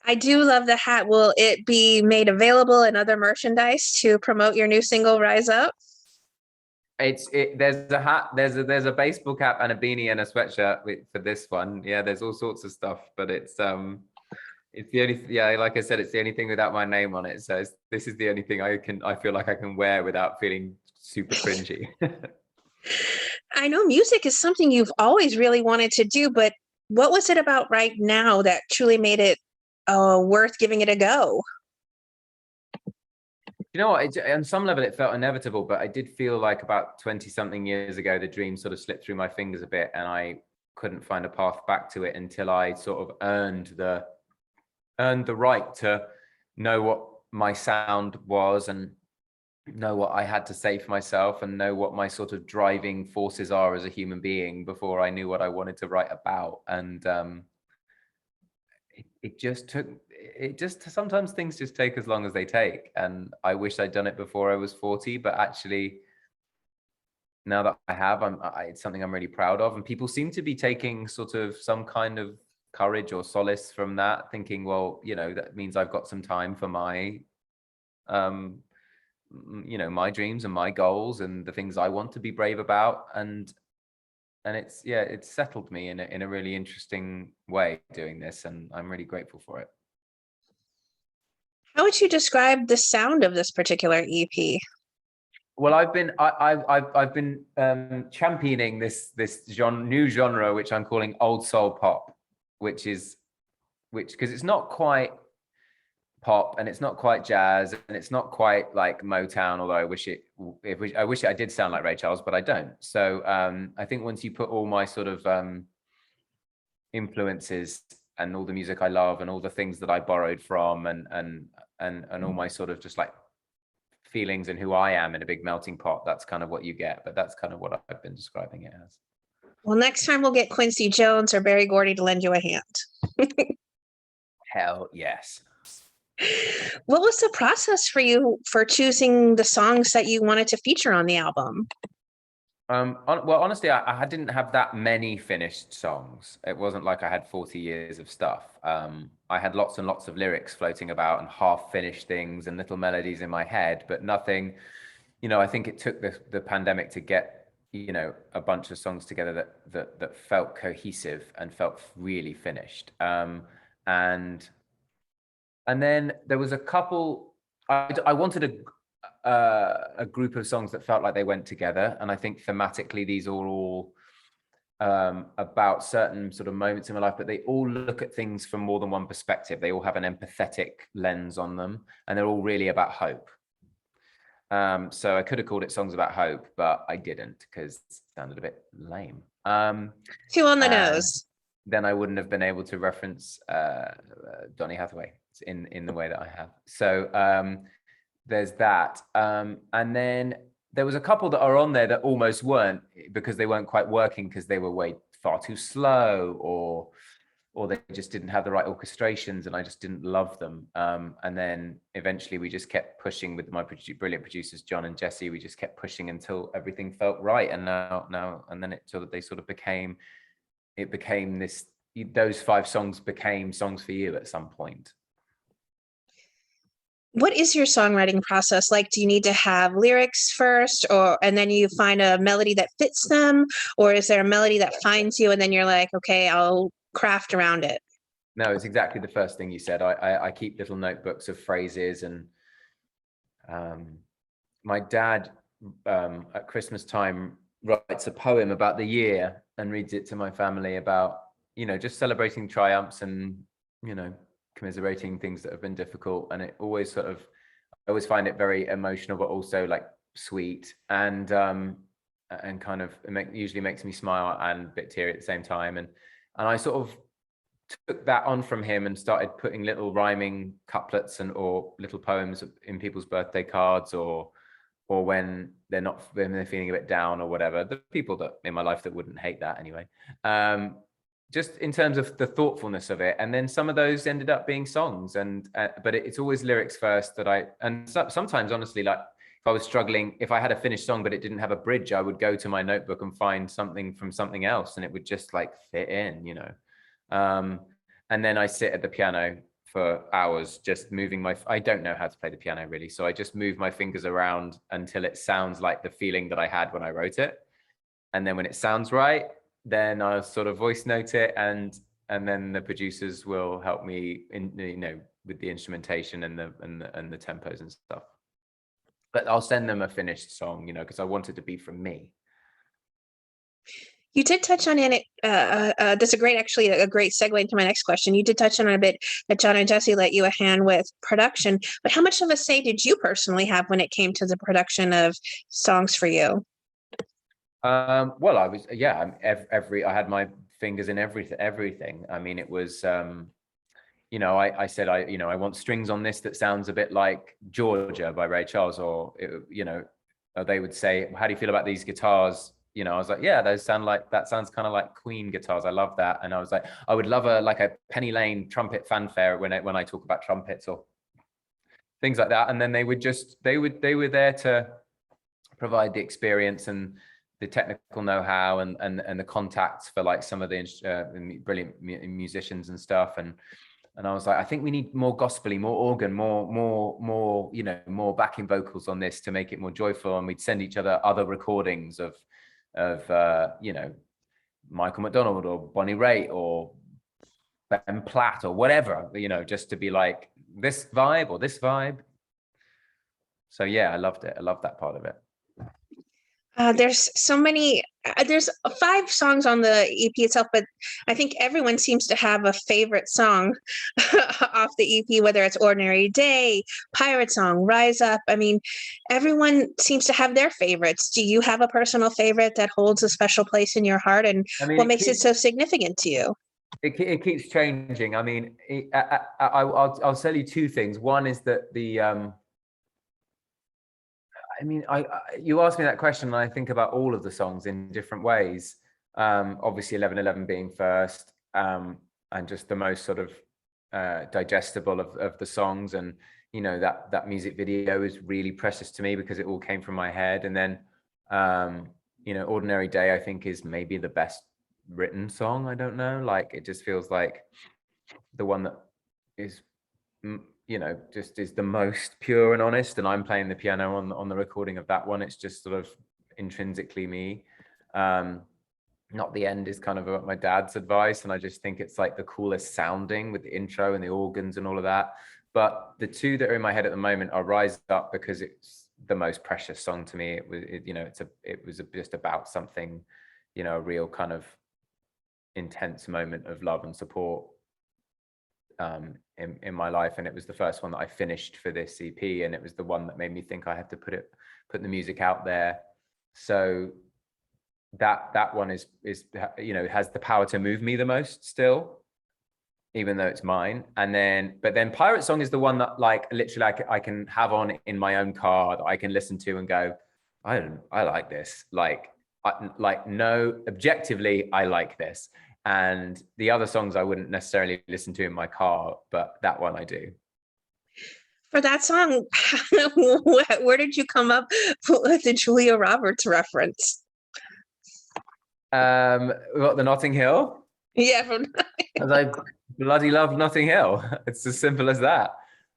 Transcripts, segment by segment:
I do love the hat. Will it be made available in other merchandise to promote your new single, Rise Up? There's a hat, there's a baseball cap and a beanie and a sweatshirt for this one. Yeah, there's all sorts of stuff, but it's the only, yeah, like I said, it's the only thing without my name on it. So this is the only thing I feel like I can wear without feeling super cringy. I know music is something you've always really wanted to do, but what was it about right now that truly made it worth giving it a go? You know what? On some level, it felt inevitable, but I did feel like about 20 something years ago, the dream sort of slipped through my fingers a bit, and I couldn't find a path back to it until I sort of earned the right to know what my sound was and know what I had to say for myself and know what my sort of driving forces are as a human being before I knew what I wanted to write about. And it just sometimes things just take as long as they take. And I wish I'd done it before I was 40, but actually now that I have, it's something I'm really proud of. And people seem to be taking sort of some kind of courage or solace from that, thinking, well, that means I've got some time for my my dreams and my goals and the things I want to be brave about. And it's settled me in a really interesting way doing this, and I'm really grateful for it. How would you describe the sound of this particular EP? Well, I've been championing this new genre, which I'm calling old soul pop, which because it's not quite pop and it's not quite jazz and it's not quite like Motown, although I wish I did sound like Ray Charles, but I don't. So I think once you put all my sort of influences and all the music I love and all the things that I borrowed from and all my sort of just like feelings and who I am in a big melting pot, that's kind of what you get. But that's kind of what I've been describing it as. Well, next time we'll get Quincy Jones or Berry Gordy to lend you a hand. Hell yes. What was the process for you for choosing the songs that you wanted to feature on the album? Well, honestly, I didn't have that many finished songs. It wasn't like I had 40 years of stuff. I had lots and lots of lyrics floating about and half-finished things and little melodies in my head, but nothing. I think it took the pandemic to get a bunch of songs together that felt cohesive and felt really finished. And then there was a couple. I wanted a group of songs that felt like they went together, and I think thematically these are all about certain sort of moments in my life, but they all look at things from more than one perspective. They all have an empathetic lens on them, and they're all really about hope. So I could have called it Songs About Hope, but I didn't because it sounded a bit lame. Too on the nose. Then I wouldn't have been able to reference Donny Hathaway in the way that I have. So there's that. And then there was a couple that are on there that almost weren't, because they weren't quite working because they were far too slow, or they just didn't have the right orchestrations and I just didn't love them. And then eventually we just kept pushing with my brilliant producers, John and Jesse. We just kept pushing until everything felt right. And now, and then it became this, those 5 songs became Songs for You at some point. What is your songwriting process like? Do you need to have lyrics first, and then you find a melody that fits them? Or is there a melody that finds you and then you're like, okay, I'll craft around it? No, it's exactly the first thing you said. I keep little notebooks of phrases, and my dad at Christmas time writes a poem about the year and reads it to my family about, just celebrating triumphs and, commiserating things that have been difficult. And it always I always find it very emotional, but also like sweet and kind of usually makes me smile and a bit teary at the same time. And I sort of took that on from him and started putting little rhyming couplets or little poems in people's birthday cards, or when they're feeling a bit down or whatever. The people that in my life that wouldn't hate that anyway. Just in terms of the thoughtfulness of it. And then some of those ended up being songs, but it's always lyrics first sometimes honestly, like if I was struggling, if I had a finished song but it didn't have a bridge, I would go to my notebook and find something from something else and it would just like fit in, and then I sit at the piano for hours, just moving I don't know how to play the piano really. So I just move my fingers around until it sounds like the feeling that I had when I wrote it. And then when it sounds right, then I'll sort of voice note it, and then the producers will help me in, with the instrumentation and the tempos and stuff. But I'll send them a finished song, because I want it to be from me. You did touch on it. That's a great segue into my next question. You did touch on it a bit that John and Jesse let you a hand with production, but how much of a say did you personally have when it came to the production of songs for you? Well, I was, I had my fingers in everything. I mean, it was, I said, I want strings on this that sounds a bit like Georgia by Ray Charles, or, they would say, how do you feel about these guitars? I was like, yeah, that sounds kind of like Queen guitars. I love that. And I was like, I would love a Penny Lane trumpet fanfare when I talk about trumpets or things like that. And then they were there to provide the experience and the technical know-how and the contacts for like some of the brilliant musicians and stuff. And I was like, I think we need more gospely, more organ, more backing vocals on this to make it more joyful. And we'd send each other recordings of Michael McDonald or Bonnie Raitt or Ben Platt or whatever, just to be like this vibe or this vibe. So yeah, I loved it. I loved that part of it. There's so many, there's 5 songs on the EP itself, but I think everyone seems to have a favorite song off the EP, whether it's Ordinary Day, Pirate Song, Rise Up. I mean, everyone seems to have their favorites. Do you have a personal favorite that holds a special place in your heart? And what makes it so significant to you? It keeps changing. I mean, I'll tell you 2 things. One is that you asked me that question, and I think about all of the songs in different ways. Obviously, 11:11 being first, and just the most sort of digestible of the songs, and that music video is really precious to me because it all came from my head. And then Ordinary Day, I think, is maybe the best written song. I don't know, like it just feels like the one that is just is the most pure and honest, and I'm playing the piano on the recording of that one. It's just sort of intrinsically me. Not the End is kind of my dad's advice, and I just think it's like the coolest sounding with the intro and the organs and all of that. But the 2 that are in my head at the moment are Rise Up, because it's the most precious song to me. It was just about something, a real kind of intense moment of love and support in my life, and it was the first one that I finished for this EP, and it was the one that made me think I had to put the music out there. So that one is has the power to move me the most still, even though it's mine. But then Pirate Song is the one that like literally I can have on in my own car, that I can listen to and go, I like this. No, objectively I like this. And the other songs I wouldn't necessarily listen to in my car, but that one I do. For that song, where did you come up with the Julia Roberts reference? What, the Notting Hill? Yeah, because I bloody love Notting Hill. It's as simple as that.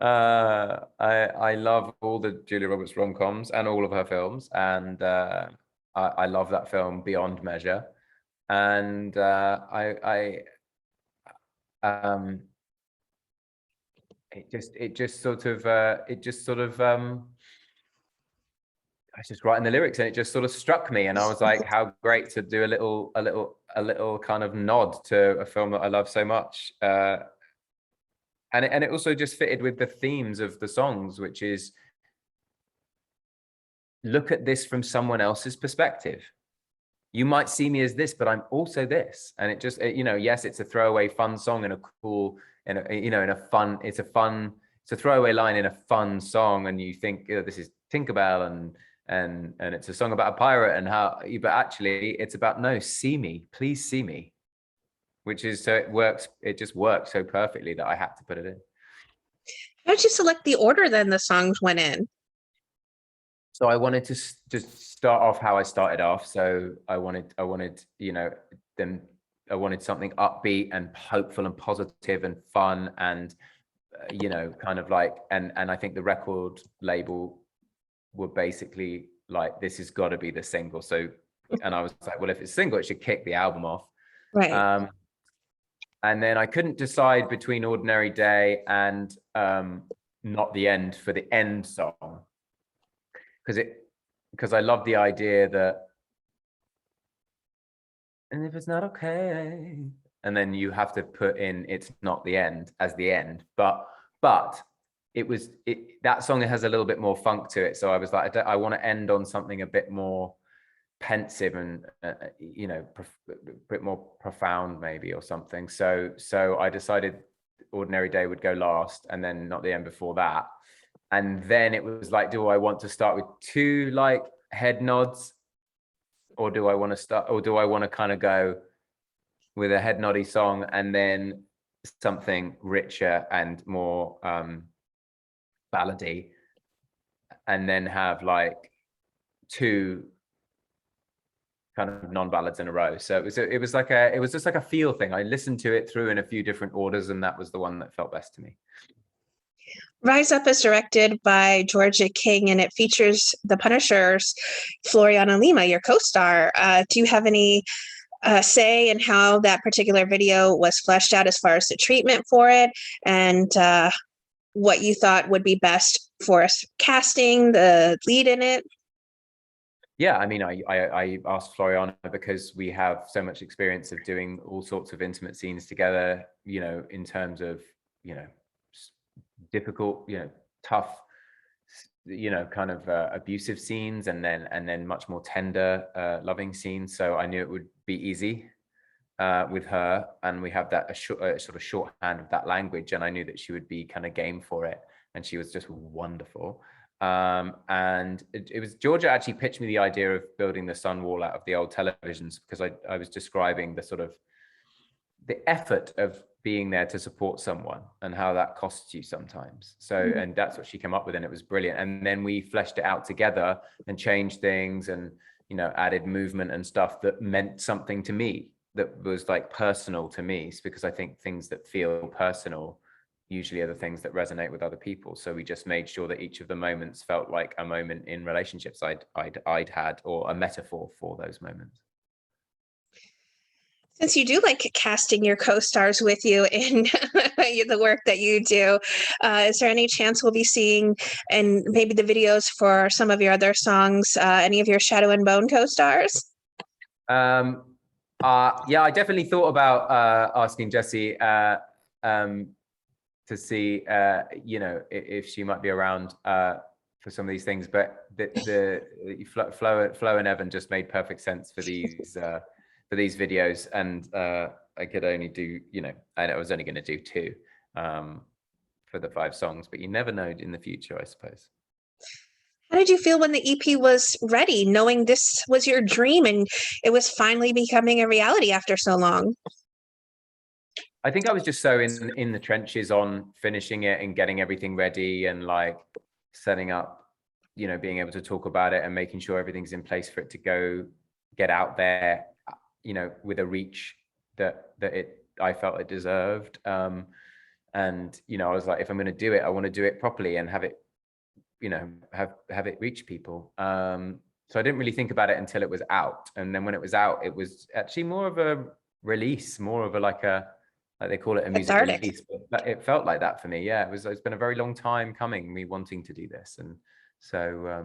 I love all the Julia Roberts rom-coms and all of her films, and I love that film beyond measure. And it just sort of I was just writing the lyrics, and it just sort of struck me, and I was like, how great to do a little kind of nod to a film that I love so much. And it also just fitted with the themes of the songs, which is look at this from someone else's perspective. You might see me as this, but I'm also this. And it just, yes, it's a throwaway fun song and a cool, and it's a throwaway line in a fun song. And you think, this is Tinkerbell and it's a song about a pirate and but actually it's about, no, see me, please see me, which is, so it just works so perfectly that I had to put it in. How did you select the order then the songs went in? So I wanted to just start off how I started off. So I wanted, them wanted something upbeat and hopeful and positive and fun and you know, kind of like, and I think the record label were basically like, this has got to be the single. So, and I was like, well, if it's single, it should kick the album off. Right. And then I couldn't decide between Ordinary Day and Not the End for the end song, because I love the idea that, and if it's not okay, and then you have to put in it's not the end as the end, but that song has a little bit more funk to it. So I was like, I want to end on something a bit more pensive and you know, a bit more profound maybe, or something. So I decided Ordinary Day would go last, and then Not the End before that. And then it was like, do I want to start with 2 like head nods, or do I want to kind of go with a head noddy song and then something richer and more ballady, and then have like 2 kind of non-ballads in a row. So it was just like a feel thing. I listened to it through in a few different orders, and that was the one that felt best to me. Rise Up is directed by Georgia King, and it features the Punisher's Floriana Lima, your co-star. Do you have any say in how that particular video was fleshed out as far as the treatment for it, and what you thought would be best for us casting the lead in it? Yeah, I mean, I asked Floriana because we have so much experience of doing all sorts of intimate scenes together, you know, in terms of, you know, difficult, you know, tough, you know, kind of abusive scenes, and then much more tender, loving scenes. So I knew it would be easy with her, and we have that sort of shorthand of that language, and I knew that she would be kind of game for it, and she was just wonderful. And it was Georgia actually pitched me the idea of building the sun wall out of the old televisions, because I was describing the sort of the effort of being there to support someone and how that costs you sometimes. So, and that's what she came up with, and it was brilliant. And then we fleshed it out together and changed things, and, you know, added movement and stuff that meant something to me, that was like personal to me, because I think things that feel personal usually are the things that resonate with other people. So we just made sure that each of the moments felt like a moment in relationships I'd had, or a metaphor for those moments. Since you do like casting your co-stars with you in the work that you do, is there any chance we'll be seeing, and maybe the videos for some of your other songs, any of your Shadow and Bone co-stars? Yeah, I definitely thought about asking Jessie to see, you know, if she might be around for some of these things, but the Flo and Evan just made perfect sense for these videos, and I could only do, you know, I was only going to do 2 for the 5 songs, but you never know in the future, I suppose. How did you feel when the EP was ready, knowing this was your dream and it was finally becoming a reality after so long? I think I was just so in the trenches on finishing it and getting everything ready, and like setting up, you know, being able to talk about it and making sure everything's in place for it to get out there, you know, with a reach that I felt it deserved. And, you know, I was like, if I'm going to do it, I want to do it properly and have it, you know, have it reach people. So I didn't really think about it until it was out. And then when it was out, it was actually more of a release, more of a, like they call it a music Cathartic. release, but it felt like that for me. Yeah, it's been a very long time coming, me wanting to do this. And so,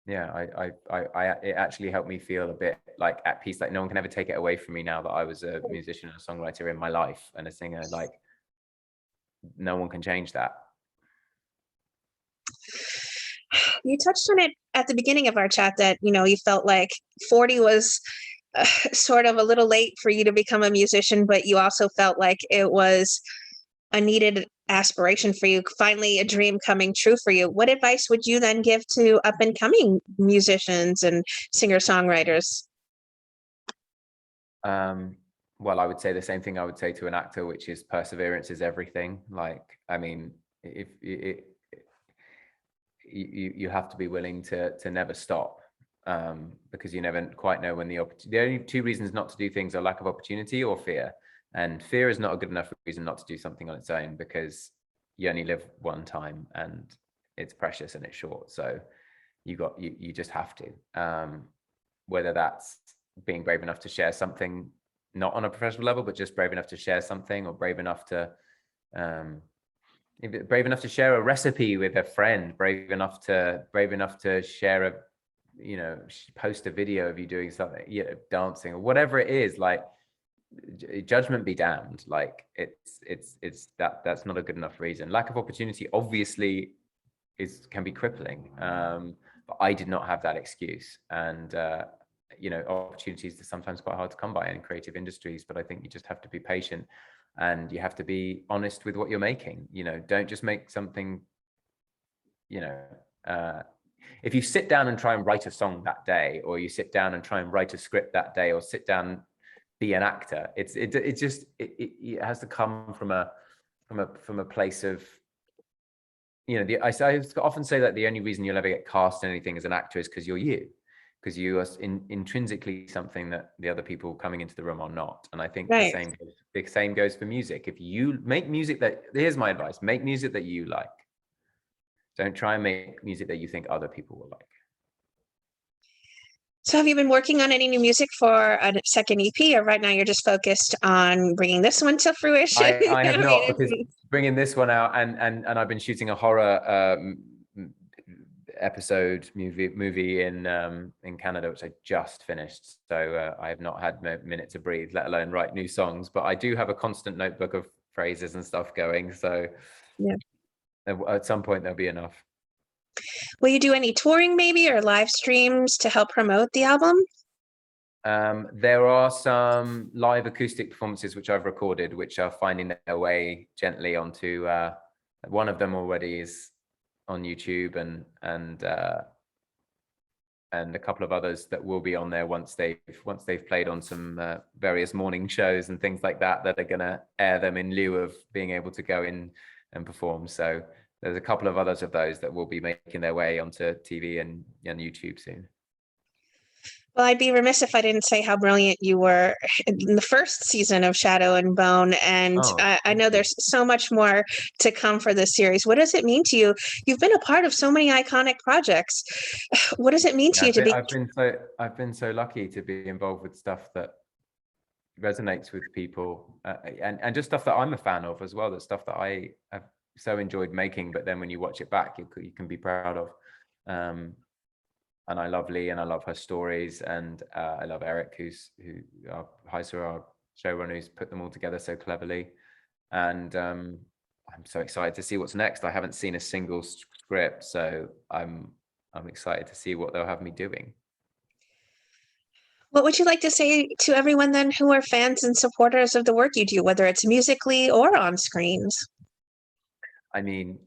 yeah, it actually helped me feel a bit like at peace, like no one can ever take it away from me now that I was a musician and a songwriter in my life and a singer. Like no one can change that. You touched on it at the beginning of our chat that, you know, you felt like 40 was sort of a little late for you to become a musician, but you also felt like it was a needed aspiration for you, finally a dream coming true for you. What advice would you then give to up and coming musicians and singer-songwriters? Well, I would say the same thing I would say to an actor, which is perseverance is everything. Like, I mean, if you have to be willing to never stop. because you never quite know when the only two reasons not to do things are lack of opportunity or fear. And fear is not a good enough reason not to do something on its own, because you only live one time and it's precious and it's short. So you just have to, whether that's being brave enough to share something, not on a professional level, but just brave enough to share something, or brave enough to share a recipe with a friend, brave enough to share a, post a video of you doing something, dancing or whatever it is. Like, judgment be damned. Like, that's not a good enough reason. Lack of opportunity obviously can be crippling, but I did not have that excuse. And opportunities are sometimes quite hard to come by in creative industries, but I think you just have to be patient, and you have to be honest with what you're making. Don't just make something, if you sit down and try and write a song that day, or you sit down and try and write a script that day, or sit down, be an actor, it has to come from a place of, I often say that the only reason you'll ever get cast in anything as an actor is because you are intrinsically something that the other people coming into the room are not. And I think Right. the same goes for music. If you make music here's my advice: make music that you like. Don't try and make music that you think other people will like. So have you been working on any new music for a second EP, or right now you're just focused on bringing this one to fruition? I have not, because bringing this one out, and I've been shooting a horror episode movie in Canada, which I just finished. So I have not had a minute to breathe, let alone write new songs. But I do have a constant notebook of phrases and stuff going. So yeah. At some point there'll be enough. Will you do any touring maybe, or live streams to help promote the album? There are some live acoustic performances which I've recorded, which are finding their way gently onto, one of them already is on YouTube, and a couple of others that will be on there once they've played on some various morning shows and things like that are going to air them in lieu of being able to go in and perform. So there's a couple of others of those that will be making their way onto TV and YouTube soon. Well, I'd be remiss if I didn't say how brilliant you were in the first season of Shadow and Bone. And I know there's so much more to come for this series. What does it mean to you? You've been a part of so many iconic projects. What does it mean to you to be? I've been so lucky to be involved with stuff that resonates with people, and just stuff that I'm a fan of as well. That's stuff that I have so enjoyed making, but then when you watch it back, you can be proud of. And I love Lee, and I love her stories, and I love Eric, our showrunner, who's put them all together so cleverly. And I'm so excited to see what's next. I haven't seen a single script, so I'm excited to see what they'll have me doing. What would you like to say to everyone then who are fans and supporters of the work you do, whether it's musically or on screens? I mean,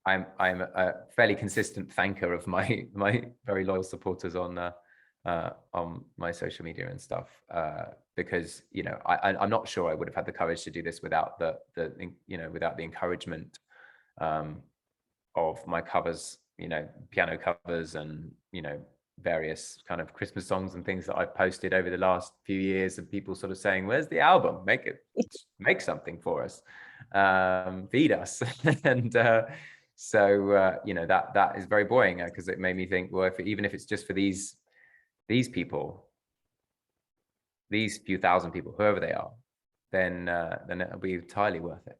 I'm a fairly consistent thanker of my very loyal supporters on my social media and stuff, because I'm not sure I would have had the courage to do this without without the encouragement of my covers, piano covers, and various kind of Christmas songs and things that I've posted over the last few years, of people sort of saying, "Where's the album? Make something for us, feed us." And so that is very buoying, because it made me think, well, even if it's just for these people, these few thousand people, whoever they are, then it'll be entirely worth it.